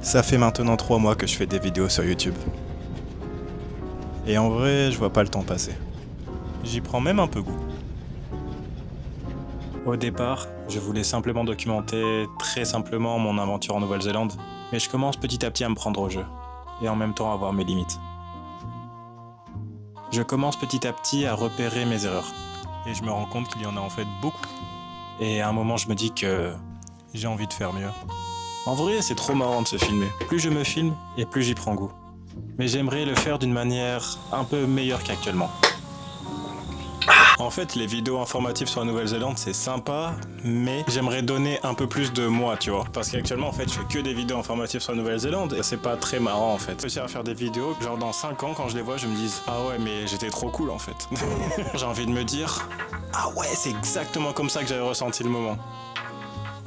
Ça fait maintenant 3 mois que je fais des vidéos sur YouTube. Et en vrai, je vois pas le temps passer. J'y prends même un peu goût. Au départ, je voulais simplement documenter très simplement mon aventure en Nouvelle-Zélande, mais je commence petit à petit à me prendre au jeu, et en même temps à voir mes limites. Je commence petit à petit à repérer mes erreurs, et je me rends compte qu'il y en a en fait beaucoup. Et à un moment, je me dis que j'ai envie de faire mieux. En vrai, c'est trop marrant de se filmer. Plus je me filme, et plus j'y prends goût. Mais j'aimerais le faire d'une manière un peu meilleure qu'actuellement. En fait, les vidéos informatives sur la Nouvelle-Zélande, c'est sympa, mais j'aimerais donner un peu plus de moi, tu vois. Parce qu'actuellement, en fait, je fais que des vidéos informatives sur la Nouvelle-Zélande et c'est pas très marrant, en fait. Je réussir à faire des vidéos, genre dans 5 ans, quand je les vois, je me dis « Ah ouais, mais j'étais trop cool, en fait. » J'ai envie de me dire « Ah ouais, c'est exactement comme ça que j'avais ressenti le moment. »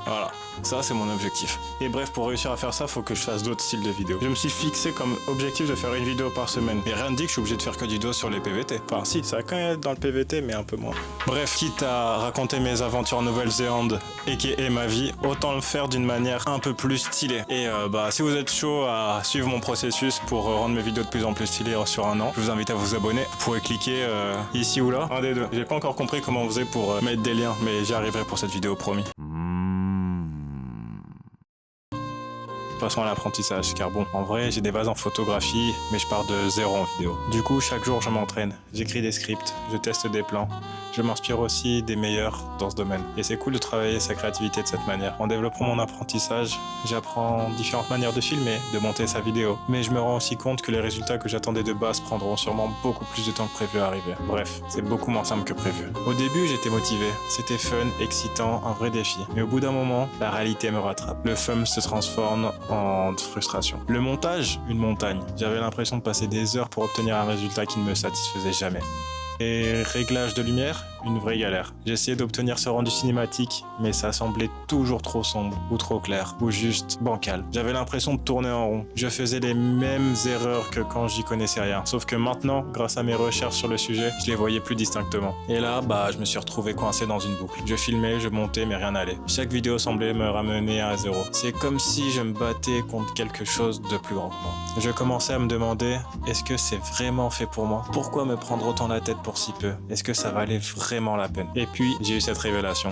Voilà, ça c'est mon objectif. Et bref, pour réussir à faire ça, faut que je fasse d'autres styles de vidéos. Je me suis fixé comme objectif de faire une vidéo par semaine. Et rien ne dit que je suis obligé de faire que du dos sur les PVT. Enfin si, ça va quand même être dans le PVT, mais un peu moins. Bref, quitte à raconter mes aventures en Nouvelle-Zélande et ma vie, autant le faire d'une manière un peu plus stylée. Et si vous êtes chaud à suivre mon processus pour rendre mes vidéos de plus en plus stylées sur un an, je vous invite à vous abonner. Vous pourrez cliquer ici ou là, un des deux. J'ai pas encore compris comment on faisait pour mettre des liens, mais j'y arriverai pour cette vidéo, promis. Passons à l'apprentissage, car bon, en vrai, j'ai des bases en photographie, mais je pars de zéro en vidéo. Du coup, chaque jour, je m'entraîne, j'écris des scripts, je teste des plans, je m'inspire aussi des meilleurs dans ce domaine. Et c'est cool de travailler sa créativité de cette manière. En développant mon apprentissage, j'apprends différentes manières de filmer, de monter sa vidéo. Mais je me rends aussi compte que les résultats que j'attendais de base prendront sûrement beaucoup plus de temps que prévu à arriver. Bref, c'est beaucoup moins simple que prévu. Au début, j'étais motivé, c'était fun, excitant, un vrai défi. Mais au bout d'un moment, la réalité me rattrape. Le fun se transforme en frustration. Le montage, une montagne. J'avais l'impression de passer des heures pour obtenir un résultat qui ne me satisfaisait jamais. Et réglage de lumière, une vraie galère. J'essayais d'obtenir ce rendu cinématique, mais ça semblait toujours trop sombre, ou trop clair, ou juste bancal. J'avais l'impression de tourner en rond. Je faisais les mêmes erreurs que quand j'y connaissais rien. Sauf que maintenant, grâce à mes recherches sur le sujet, je les voyais plus distinctement. Et là, je me suis retrouvé coincé dans une boucle. Je filmais, je montais, mais rien n'allait. Chaque vidéo semblait me ramener à zéro. C'est comme si je me battais contre quelque chose de plus grand que moi. Je commençais à me demander, est-ce que c'est vraiment fait pour moi? Pourquoi me prendre autant la tête pour si peu? Est-ce que ça valait vraiment la peine? Et puis, j'ai eu cette révélation.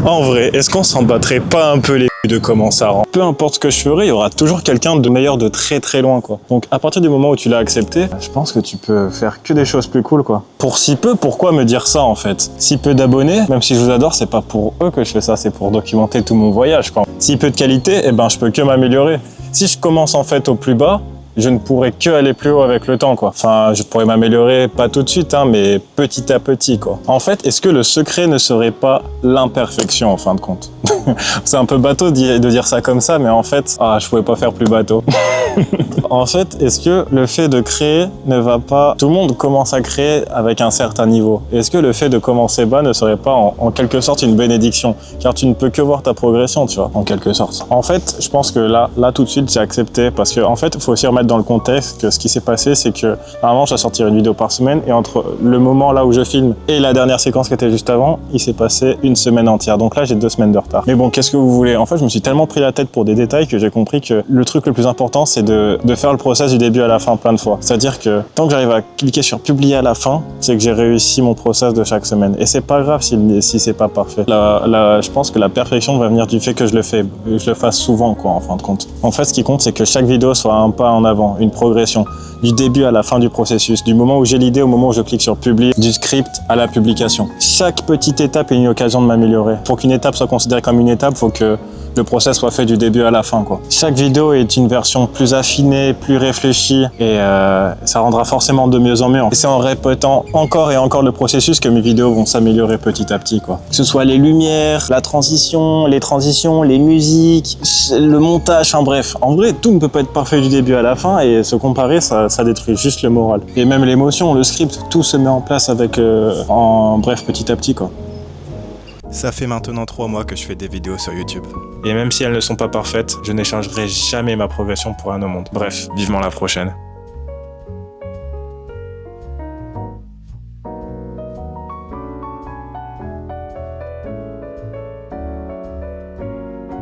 En vrai, est-ce qu'on s'en battrait pas un peu les de comment ça rend? Peu importe ce que je ferai, il y aura toujours quelqu'un de meilleur de très très loin, quoi. Donc à partir du moment où tu l'as accepté, je pense que tu peux faire que des choses plus cool, quoi. Pour si peu, pourquoi me dire ça en fait? Si peu d'abonnés, même si je vous adore, c'est pas pour eux que je fais ça, c'est pour documenter tout mon voyage, quoi. Si peu de qualité, je peux que m'améliorer. Si je commence en fait au plus bas, je ne pourrais que aller plus haut avec le temps, quoi. Enfin, je pourrais m'améliorer, pas tout de suite, mais petit à petit, quoi. En fait, est-ce que le secret ne serait pas l'imperfection, en fin de compte? C'est un peu bateau de dire ça comme ça, mais en fait, je pouvais pas faire plus bateau. En fait, est-ce que le fait de créer ne va pas... Tout le monde commence à créer avec un certain niveau. Est-ce que le fait de commencer bas ne serait pas en quelque sorte une bénédiction? Car tu ne peux que voir ta progression, tu vois, en quelque sorte. En fait, je pense que là tout de suite, j'ai accepté parce que, en fait, il faut aussi remettre dans le contexte que ce qui s'est passé, c'est que normalement, je dois sortir une vidéo par semaine et entre le moment là où je filme et la dernière séquence qui était juste avant, il s'est passé une semaine entière. Donc là, j'ai 2 semaines de retard. Mais bon, qu'est-ce que vous voulez? En fait, je me suis tellement pris la tête pour des détails que j'ai compris que le truc le plus important, c'est de faire le process du début à la fin plein de fois. C'est-à-dire que tant que j'arrive à cliquer sur publier à la fin, c'est que j'ai réussi mon process de chaque semaine. Et c'est pas grave si c'est pas parfait. Je pense que la perfection va venir du fait que je le fasse souvent, quoi, en fin de compte. En fait, ce qui compte, c'est que chaque vidéo soit un pas en avant, une progression. Du début à la fin du processus, du moment où j'ai l'idée au moment où je clique sur publier, du script à la publication. Chaque petite étape est une occasion de m'améliorer. Pour qu'une étape soit considérée comme une étape, il faut que le process soit fait du début à la fin, quoi. Chaque vidéo est une version plus affinée, plus réfléchie et ça rendra forcément de mieux en mieux. Et c'est en répétant encore et encore le processus que mes vidéos vont s'améliorer petit à petit, quoi. Que ce soit les lumières, la transition, les transitions, les musiques, le montage, enfin bref. En vrai, tout ne peut pas être parfait du début à la fin et se comparer, ça détruit juste le moral. Et même l'émotion, le script, tout se met en place avec, bref, petit à petit, quoi. Ça fait maintenant 3 mois que je fais des vidéos sur YouTube. Et même si elles ne sont pas parfaites, je n'échangerai jamais ma progression pour rien au monde. Bref, vivement la prochaine.